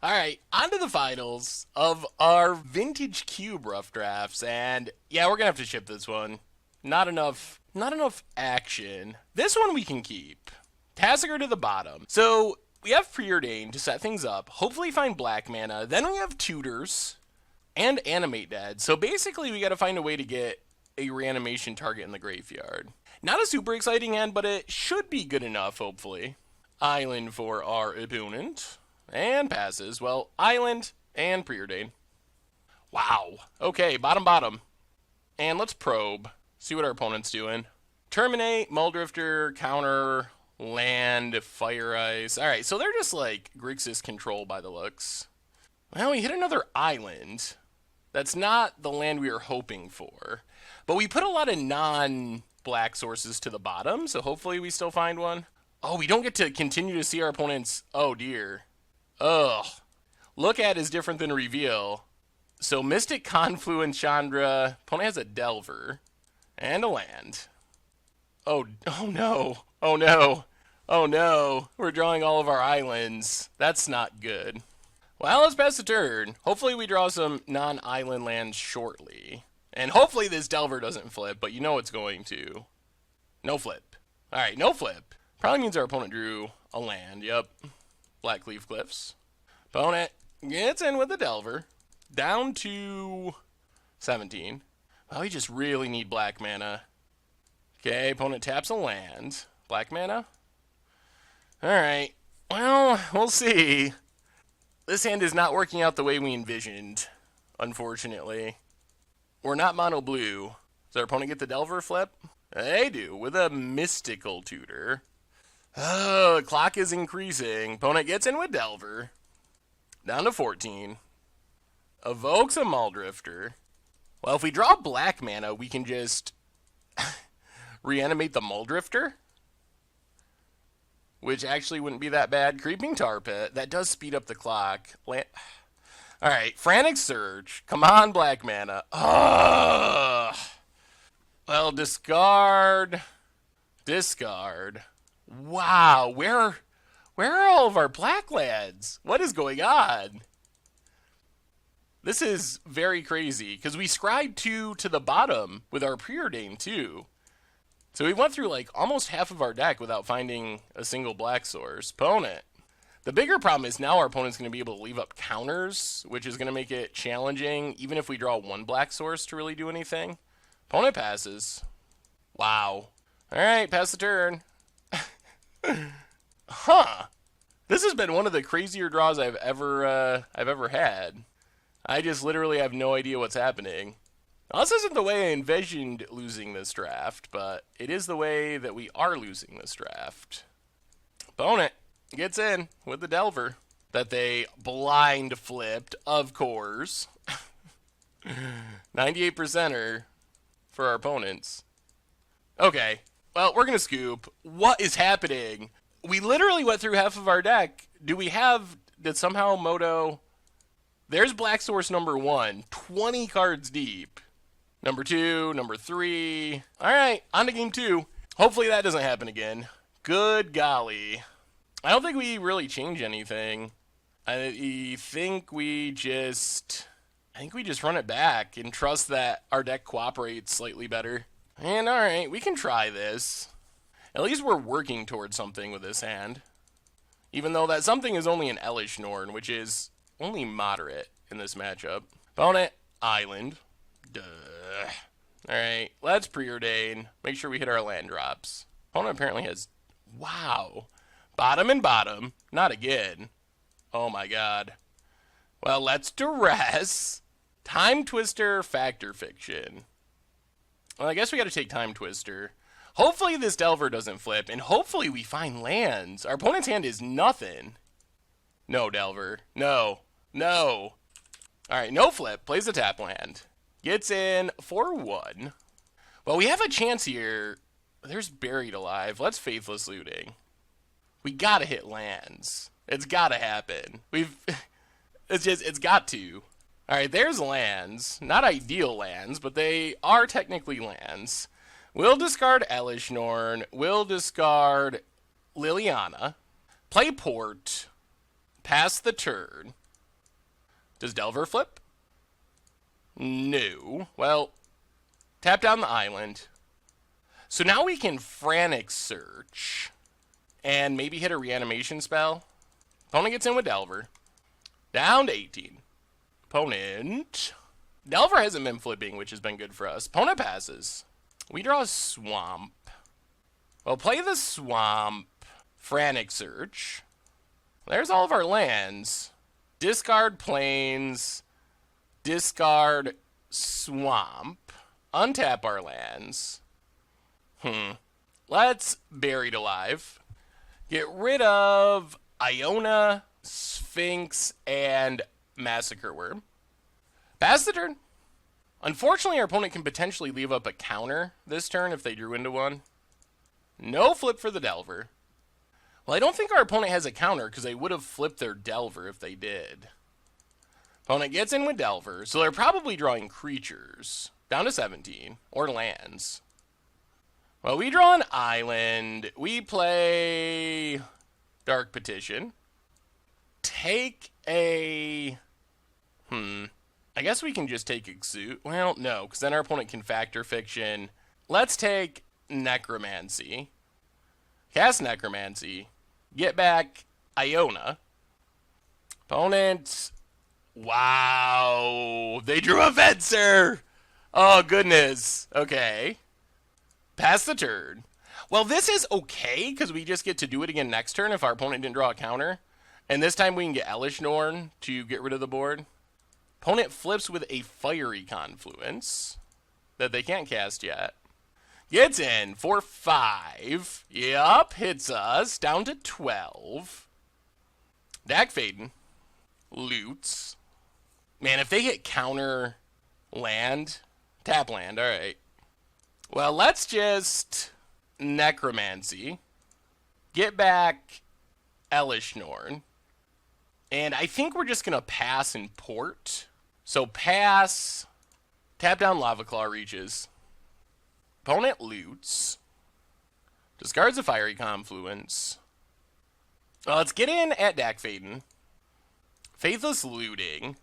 All right, on to the finals of our vintage cube rough drafts, and yeah, we're gonna have to ship this one. Not enough action. This one we can keep. Tasigur to the bottom. So we have Preordain to set things up. Hopefully find black mana. Then we have Tutors and Animate Dead. So basically, we got to find a way to get a reanimation target in the graveyard. Not a super exciting end, but it should be good enough. Hopefully, Island for our opponent. And passes. Well, Island and Preordain. Wow. Okay, bottom. And let's probe. See what our opponent's doing. Terminate, Muldrifter, counter, land, fire ice. Alright, so they're just like Grixis control by the looks. Well, we hit another island. That's not the land we were hoping for. But we put a lot of non-black sources to the bottom, so hopefully we still find one. Oh, we don't get to continue to see our opponent's... Oh, dear. Ugh. Look at is different than reveal. So Mystic Confluence Chandra. Opponent has a Delver. And a land. Oh no. Oh no. Oh no. We're drawing all of our islands. That's not good. Well, let's pass the turn. Hopefully we draw some non-island lands shortly. And hopefully this Delver doesn't flip, but you know it's going to. No flip. Alright, no flip. Probably means our opponent drew a land. Yep. Blackleaf Cliffs. Opponent gets in with the Delver. Down to 17. Oh, we just really need black mana. Okay, opponent taps a land. Black mana? Alright. Well, we'll see. This hand is not working out the way we envisioned, unfortunately. We're not mono blue. Does our opponent get the Delver flip? They do, with a Mystical Tutor. Oh, the clock is increasing. Opponent gets in with Delver. Down to 14. Evokes a Muldrifter. Well, if we draw black mana, we can just reanimate the Muldrifter. Which actually wouldn't be that bad. Creeping Tar Pit. That does speed up the clock. Alright, Frantic Surge. Come on, black mana. Ugh. Well, discard. Discard. Wow, where are all of our black lands? What is going on? This is very crazy, because we scribed 2 to the bottom with our Preordain too. So we went through like almost half of our deck without finding a single black source. Opponent. The bigger problem is now our opponent's going to be able to leave up counters, which is going to make it challenging, even if we draw 1 black source to really do anything. Opponent passes. Wow. Alright, pass the turn. Huh. This has been one of the crazier draws I've ever had. I just literally have no idea what's happening. Now, this isn't the way I envisioned losing this draft, but it is the way that we are losing this draft. Opponent gets in with the Delver that they blind flipped, of course. 98%er for our opponents. Okay, well, we're going to scoop. What is happening? We literally went through half of our deck. Did somehow Moto... There's black source number 1, 20 cards deep. Number 2, number 3. Alright, on to game 2. Hopefully that doesn't happen again. Good golly. I don't think we really change anything. I think we just run it back and trust that our deck cooperates slightly better. And alright, we can try this. At least we're working towards something with this hand. Even though that something is only an Elesh Norn, which is only moderate in this matchup. Opponent, Island. Duh. Alright, let's Preordain. Make sure we hit our land drops. Opponent apparently has... Wow. Bottom and bottom. Not again. Oh my god. Well, let's Duress. Time Twister, Factor Fiction. Well, I guess we gotta take Time Twister. Hopefully this Delver doesn't flip, and hopefully we find lands. Our opponent's hand is nothing. No, Delver. No. No. Alright, no flip. Plays the tap land. Gets in for 1. Well, we have a chance here. There's Buried Alive. Let's Faithless Looting. We gotta hit lands. It's gotta happen. It's got to. Alright, there's lands. Not ideal lands, but they are technically lands. We'll discard Elesh Norn. We'll discard Liliana. Play Port. Pass the turn. Does Delver flip? No. Well, tap down the island. So now we can Frantic Search and maybe hit a reanimation spell. Opponent gets in with Delver. Down to 18. Opponent. Delver hasn't been flipping, which has been good for us. Opponent passes. We draw a Swamp. Well, play the Swamp. Frantic Search. There's all of our lands. Discard Plains. Discard Swamp. Untap our lands. Let's Buried Alive. Get rid of Iona, Sphinx, and Massacre Worm. Pass the turn. Unfortunately, our opponent can potentially leave up a counter this turn if they drew into one. No flip for the Delver. Well, I don't think our opponent has a counter because they would have flipped their Delver if they did. Opponent gets in with Delver, so they're probably drawing creatures. Down to 17, or lands. Well, we draw an island. We play Dark Petition. Take a... I guess we can just take Exude. Well, no, because then our opponent can Factor Fiction. Let's take Necromancy. Cast Necromancy. Get back Iona. Opponent... Wow. They drew a Fencer. Oh, goodness. Okay. Pass the turn. Well, this is okay, because we just get to do it again next turn if our opponent didn't draw a counter. And this time we can get Elesh Norn to get rid of the board. Opponent flips with a Fiery Confluence that they can't cast yet. Gets in for 5. Yup, hits us. Down to 12. Dack Fayden. Loots. Man, if they hit counter land, tap land, alright. Well, let's just Necromancy. Get back Elesh Norn. And I think we're just going to pass and port. So pass, tap down Lava Claw Reaches. Opponent loots. Discards a Fiery Confluence. Well, let's get in at Dack Fayden. Faithless Looting.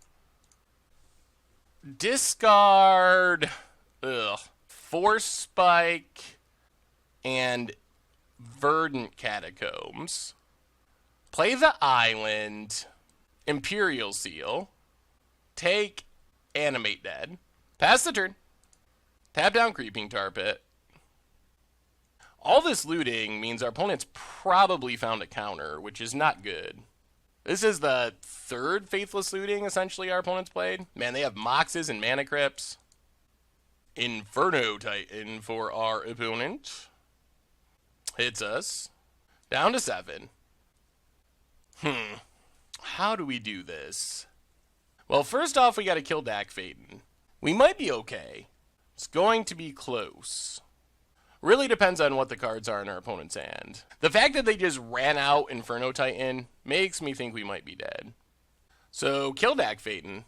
Discard Force Spike and Verdant Catacombs. Play the island. Imperial Seal. Take Animate Dead. Pass the turn. Tap down Creeping Tar Pit. All this looting means our opponent's probably found a counter, which is not good. This is the third Faithless Looting, essentially, our opponent's played. Man, they have Moxes and Mana Crypts. Inferno Titan for our opponent. Hits us. Down to 7. How do we do this? Well, first off, we gotta kill Dack Fayden. We might be okay. It's going to be close. Really depends on what the cards are in our opponent's hand. The fact that they just ran out Inferno Titan makes me think we might be dead. So, kill Dack Fayden.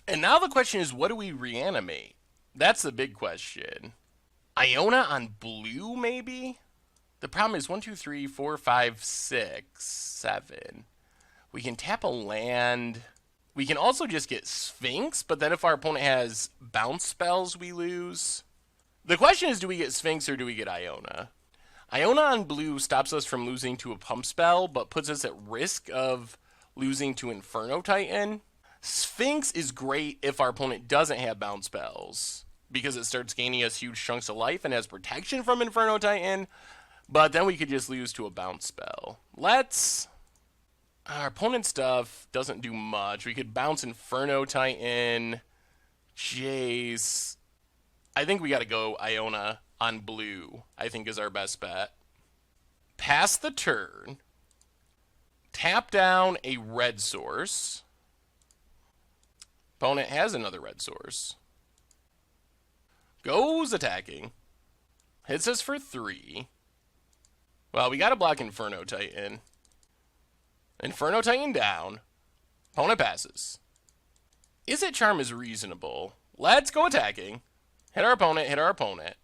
And now the question is, what do we reanimate? That's the big question. Iona on blue, maybe? The problem is 1, 2, 3, 4, 5, 6, 7. We can tap a land. We can also just get Sphinx, but then if our opponent has bounce spells, we lose. The question is, do we get Sphinx or do we get Iona? Iona on blue stops us from losing to a pump spell, but puts us at risk of losing to Inferno Titan. Sphinx is great if our opponent doesn't have bounce spells, because it starts gaining us huge chunks of life and has protection from Inferno Titan, but then we could just lose to a bounce spell. Our opponent's stuff doesn't do much. We could bounce Inferno Titan, Jace. I think we got to go Iona on blue, I think is our best bet. Pass the turn. Tap down a red source. Opponent has another red source. Goes attacking. Hits us for 3. Well, we got to block Inferno Titan. Inferno Titan down. Opponent passes. Izzet Charm is reasonable. Let's go attacking. Hit our opponent, hit our opponent.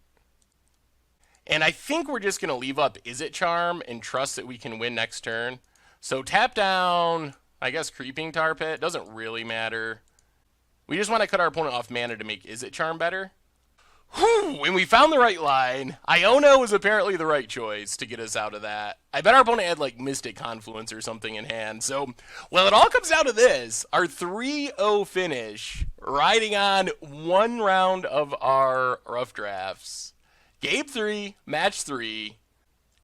And I think we're just going to leave up Izzet Charm and trust that we can win next turn. So tap down I guess Creeping Tar Pit. Doesn't really matter. We just want to cut our opponent off mana to make Izzet Charm better. Whew, and we found the right line. Iona was apparently the right choice to get us out of that. I bet our opponent had like Mystic Confluence or something in hand. So, well, it all comes down to this. Our 3-0 finish, riding on one round of our rough drafts. Game 3, match 3,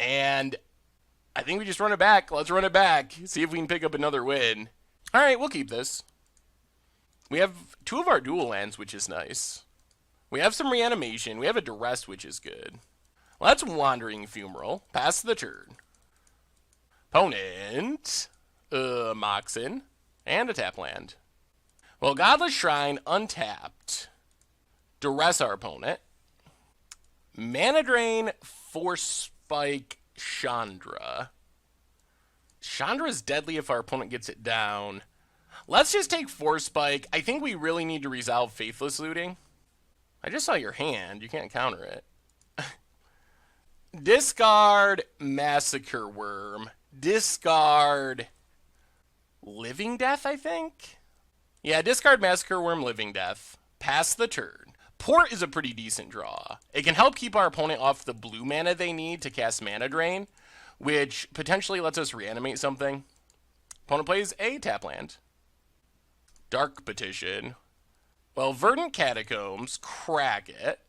and I think we just run it back. Let's run it back. See if we can pick up another win. All right, we'll keep this. We have 2 of our dual lands, which is nice. We have some reanimation. We have a duress, which is good. Well, that's Wandering Fumarole. Pass the turn. Opponent, Moxen, and a tap land. Well, Godless Shrine untapped. Duress our opponent. Mana Drain, Force Spike, Chandra. Chandra's deadly if our opponent gets it down. Let's just take Force Spike. I think we really need to resolve Faithless Looting. I just saw your hand. You can't counter it. Discard Massacre Worm. Discard Living Death, I think? Yeah, discard Massacre Worm, Living Death. Pass the turn. Port is a pretty decent draw. It can help keep our opponent off the blue mana they need to cast Mana Drain, which potentially lets us reanimate something. Opponent plays a tap land. Dark Petition. Well, Verdant Catacombs, crack it.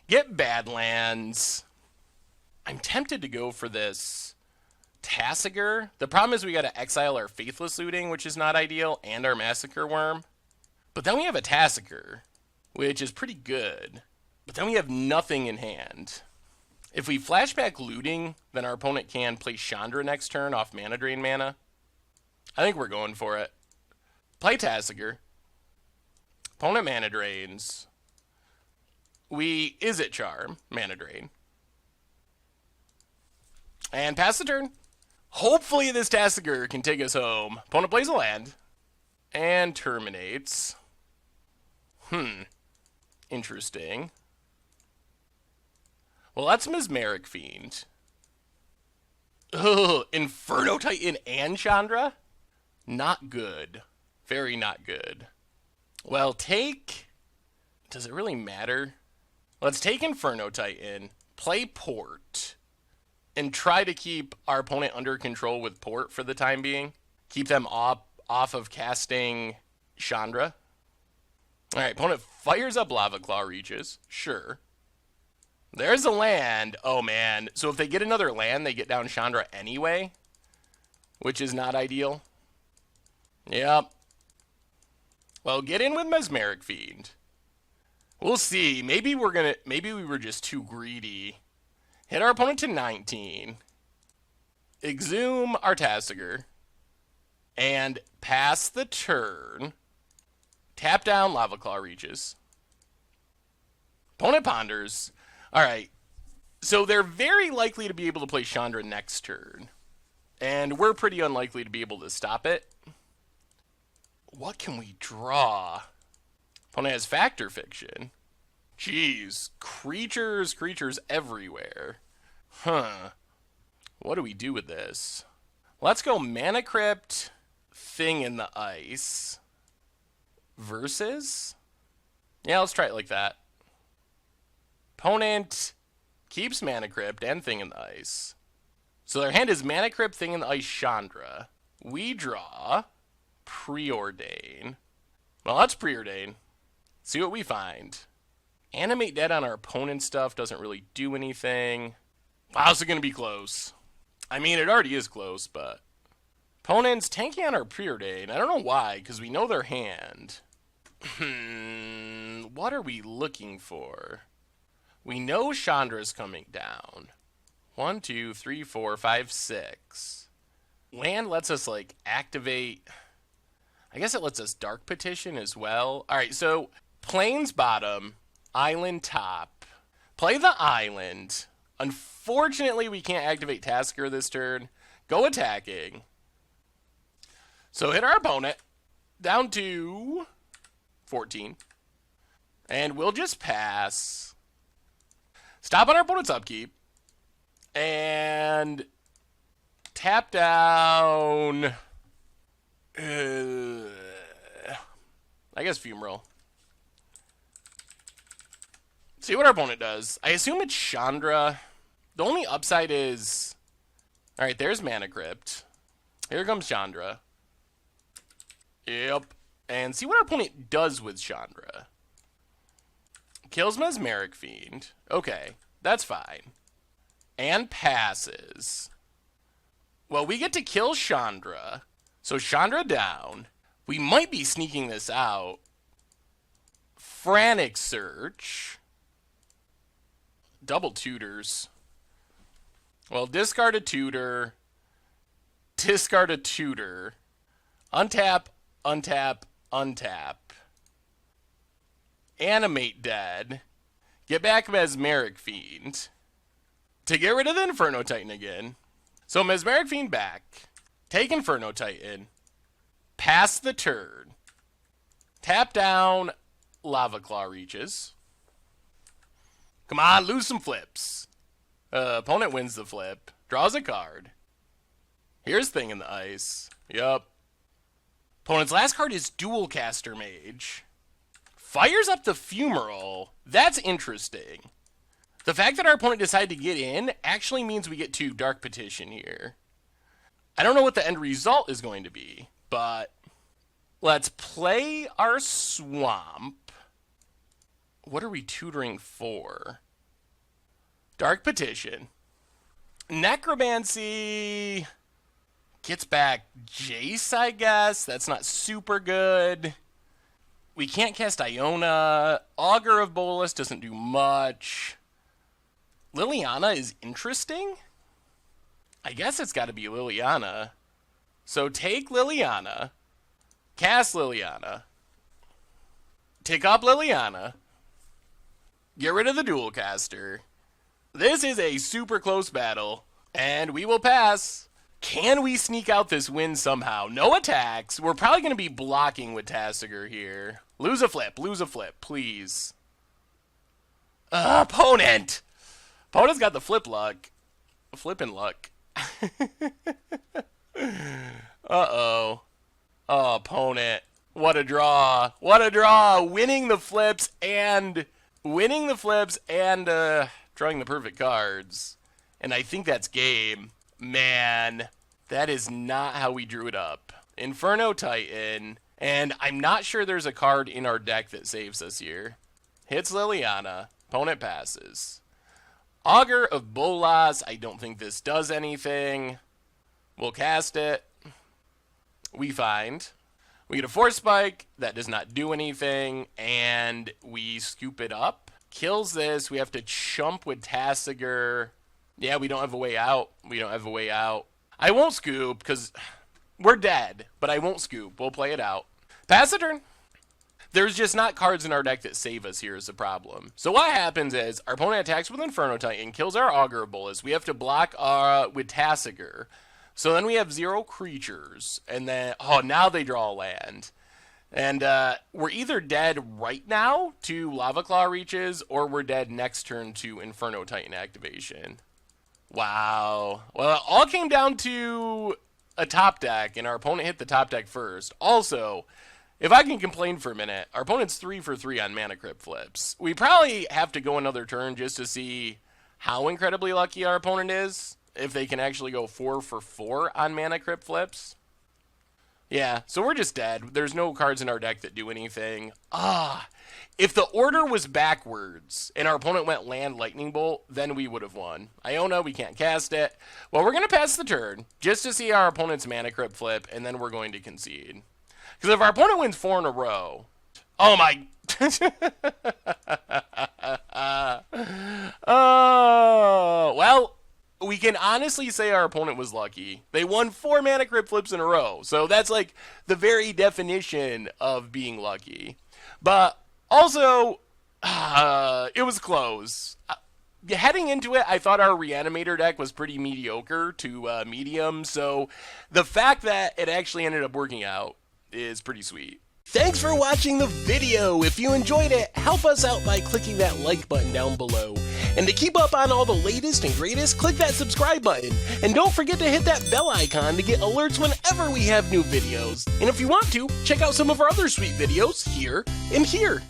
Get Badlands. I'm tempted to go for this Tasigur. The problem is we got to exile our Faithless Looting, which is not ideal, and our Massacre Worm. But then we have a Tasigur, which is pretty good. But then we have nothing in hand. If we flashback Looting, then our opponent can play Chandra next turn off Mana Drain mana. I think we're going for it. Play Tasigur. Opponent Mana Drains. We Izzet Charm, Mana Drain. And pass the turn. Hopefully this Tasigur can take us home. Opponent plays a land. And terminates. Interesting. Well, that's Mesmeric Fiend. Ugh, Inferno Titan and Chandra? Not good. Very not good. Well, take... Does it really matter? Let's take Inferno Titan, play Port, and try to keep our opponent under control with Port for the time being. Keep them off of casting Chandra. Alright, opponent fires up Lava Claw Reaches. Sure. There's a land. Oh, man. So if they get another land, they get down Chandra anyway, which is not ideal. Yep. Well, get in with Mesmeric Fiend. We'll see. Maybe we were just too greedy. Hit our opponent to 19. Exhume our Tasigur. And pass the turn. Tap down Lava Claw Reaches. Opponent ponders. Alright. So they're very likely to be able to play Chandra next turn. And we're pretty unlikely to be able to stop it. What can we draw? Opponent has Factor Fiction. Jeez. Creatures everywhere. Huh. What do we do with this? Let's go Mana Crypt, Thing in the Ice. Versus? Yeah, let's try it like that. Opponent keeps Mana Crypt and Thing in the Ice. So their hand is Mana Crypt, Thing in the Ice, Chandra. We draw Preordain. Well, let's Preordain. See what we find. Animate Dead on our opponent's stuff doesn't really do anything. Wow, this is going to be close. I mean, it already is close, but... Opponent's tanking on our Preordain. I don't know why, because we know their hand. What are we looking for? We know Chandra's coming down. 1, 2, 3, 4, 5, 6. Land lets us, like, activate... I guess it lets us Dark Petition as well. Alright, so Plains bottom, Island top. Play the island. Unfortunately, we can't activate Tasigur this turn. Go attacking. So hit our opponent. Down to 14. And we'll just pass. Stop on our opponent's upkeep. And tap down... I guess Fumarole. See what our opponent does. I assume it's Chandra. The only upside is... Alright, there's Mana Crypt. Here comes Chandra. Yep. And see what our opponent does with Chandra. Kills Mesmeric Fiend. Okay, that's fine. And passes. Well, we get to kill Chandra. So Chandra down. We might be sneaking this out. Frantic Search. Double tutors. Well, discard a tutor. Discard a tutor. Untap, untap, untap. Animate Dead. Get back Mesmeric Fiend. To get rid of the Inferno Titan again. So Mesmeric Fiend back. Take Inferno Titan. Pass the turn. Tap down. Lava Claw Reaches. Come on, lose some flips. Opponent wins the flip. Draws a card. Here's Thing in the Ice. Yup. Opponent's last card is Dual Caster Mage. Fires up the Fumarole. That's interesting. The fact that our opponent decided to get in actually means we get to Dark Petition here. I don't know what the end result is going to be, but let's play our Swamp. What are we tutoring for? Dark Petition. Necromancy gets back Jace, I guess. That's not super good. We can't cast Iona. Augur of Bolas doesn't do much. Liliana is interesting. I guess it's got to be Liliana. So take Liliana. Cast Liliana. Take up Liliana. Get rid of the Dual Caster. This is a super close battle, and we will pass. Can we sneak out this win somehow? No attacks. We're probably going to be blocking with Tasigur here. Lose a flip, please. Opponent! Opponent's got the flip luck. Flippin' luck. Uh-oh. Oh, opponent. What a draw. What a draw. Winning the flips and drawing the perfect cards. And I think that's game. Man, that is not how we drew it up. Inferno Titan. And I'm not sure there's a card in our deck that saves us here. Hits Liliana. Opponent passes. Augur of Bolas. I don't think this does anything. We'll cast it. We find. We get a Force Spike. That does not do anything. And we scoop it up. Kills this. We have to chump with Tasigur. Yeah, we don't have a way out. I won't scoop because we're dead, but I won't scoop. We'll play it out. Pass the turn. There's just not cards in our deck that save us here is the problem. So what happens is our opponent attacks with Inferno Titan, kills our Augur of Bolas. We have to block with Tasigur. So then we have 0 creatures. And then, now they draw a land. And we're either dead right now to Lava Claw Reaches, or we're dead next turn to Inferno Titan activation. Wow. Well, it all came down to a top deck, and our opponent hit the top deck first. Also, if I can complain for a minute, our opponent's 3 for 3 on Mana Crypt flips. We probably have to go another turn just to see how incredibly lucky our opponent is, if they can actually go 4 for 4 on Mana Crypt flips. Yeah, so we're just dead. There's no cards in our deck that do anything. If the order was backwards and our opponent went land Lightning Bolt, then we would have won. Iona, we can't cast it. Well, we're going to pass the turn just to see our opponent's Mana Crypt flip, and then we're going to concede. Because if our opponent wins 4 in a row... Oh, my... Oh, well... We can honestly say our opponent was lucky. They won 4 Mana Crypt flips in a row. So that's like the very definition of being lucky. But also, it was close. Heading into it, I thought our Reanimator deck was pretty mediocre to medium. So the fact that it actually ended up working out is pretty sweet. Thanks for watching the video. If you enjoyed it, help us out by clicking that like button down below. And to keep up on all the latest and greatest, click that subscribe button. And don't forget to hit that bell icon to get alerts whenever we have new videos. And if you want to, check out some of our other sweet videos here and here.